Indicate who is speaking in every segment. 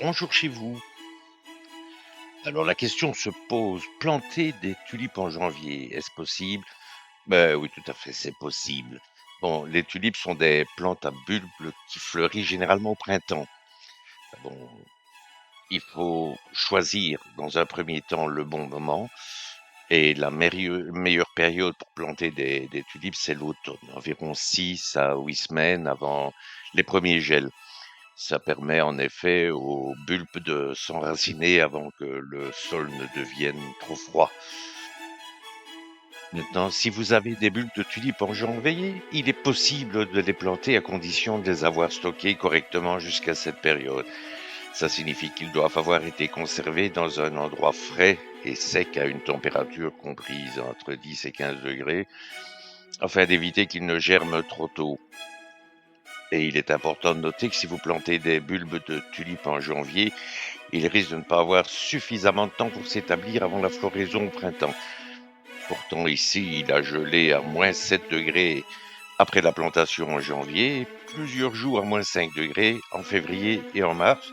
Speaker 1: Bonjour chez vous. Alors la question se pose, planter des tulipes en janvier, est-ce possible? Ben oui, tout à fait, c'est possible. Bon, les tulipes sont des plantes à bulbes qui fleurissent généralement au printemps. Bon, il faut choisir dans un premier temps le bon moment et la meilleure période pour planter des tulipes, c'est l'automne, environ 6 à 8 semaines avant les premiers gels. Ça permet en effet aux bulbes de s'enraciner avant que le sol ne devienne trop froid. Maintenant, si vous avez des bulbes de tulipes en janvier, il est possible de les planter à condition de les avoir stockés correctement jusqu'à cette période. Ça signifie qu'ils doivent avoir été conservés dans un endroit frais et sec à une température comprise entre 10 et 15 degrés afin d'éviter qu'ils ne germent trop tôt. Et il est important de noter que si vous plantez des bulbes de tulipes en janvier, il risque de ne pas avoir suffisamment de temps pour s'établir avant la floraison au printemps. Pourtant, ici, il a gelé à moins 7 degrés après la plantation en janvier, plusieurs jours à moins 5 degrés en février et en mars,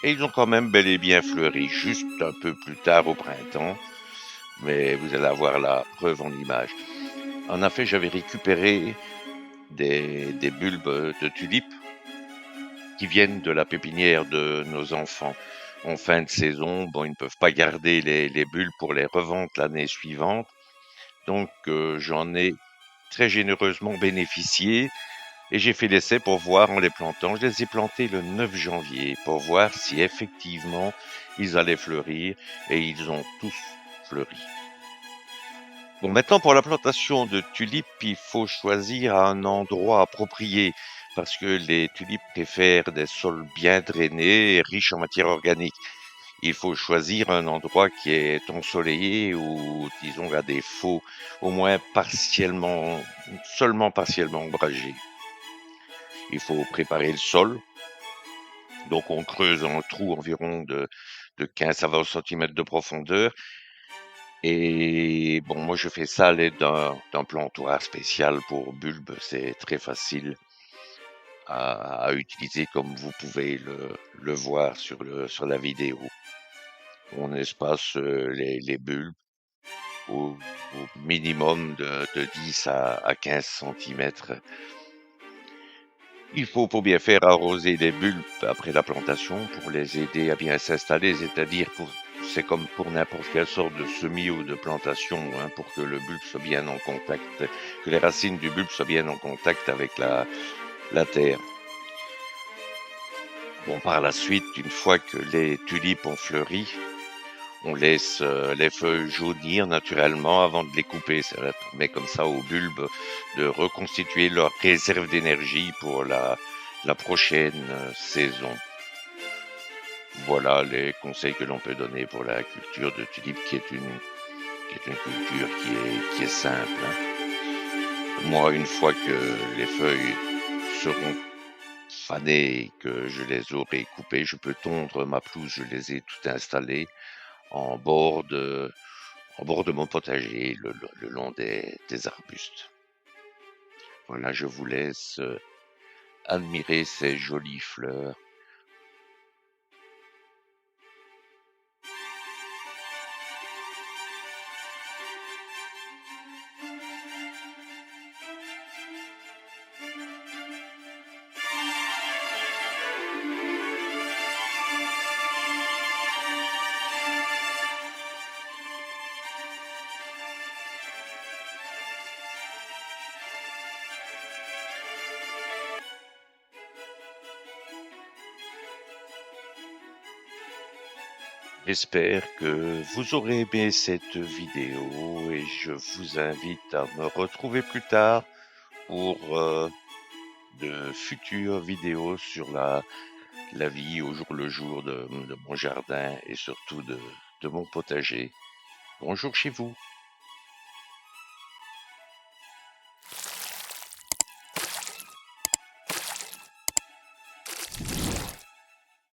Speaker 1: et ils ont quand même bel et bien fleuri, juste un peu plus tard au printemps, mais vous allez avoir la preuve en image. En effet, j'avais récupéré des bulbes de tulipes qui viennent de la pépinière de nos enfants. En fin de saison, bon, ils ne peuvent pas garder les bulbes pour les revendre l'année suivante. Donc, j'en ai très généreusement bénéficié et j'ai fait l'essai pour voir en les plantant. Je les ai plantés le 9 janvier pour voir si effectivement ils allaient fleurir et ils ont tous fleuri. Bon, maintenant pour la plantation de tulipes, il faut choisir un endroit approprié parce que les tulipes préfèrent des sols bien drainés et riches en matière organique. Il faut choisir un endroit qui est ensoleillé ou, disons, à défaut, au moins partiellement, seulement partiellement ombragé. Il faut préparer le sol. Donc, on creuse un trou environ de 15 à 20 centimètres de profondeur. Et bon, moi, je fais ça à l'aide d'un plantoir spécial pour bulbes. C'est très facile à utiliser comme vous pouvez le voir sur la vidéo. On espace les bulbes au minimum de 10 à 15 centimètres. Il faut pour bien faire arroser les bulbes après la plantation pour les aider à bien s'installer, c'est-à-dire c'est comme pour n'importe quelle sorte de semis ou de plantation, hein, pour que le bulbe soit bien en contact, que les racines du bulbe soient bien en contact avec la terre. Bon, par la suite, une fois que les tulipes ont fleuri, on laisse les feuilles jaunir naturellement avant de les couper. Ça permet comme ça aux bulbes de reconstituer leur réserve d'énergie pour la prochaine saison. Voilà les conseils que l'on peut donner pour la culture de tulipes qui est une culture qui est simple, hein. Moi, une fois que les feuilles seront fanées et que je les aurai coupées, je peux tondre ma pelouse. Je les ai toutes installées en bord de mon potager, le long des arbustes. Voilà, je vous laisse admirer ces jolies fleurs. J'espère que vous aurez aimé cette vidéo et je vous invite à me retrouver plus tard pour de futures vidéos sur la vie au jour le jour de mon jardin et surtout de mon potager. Bonjour chez vous.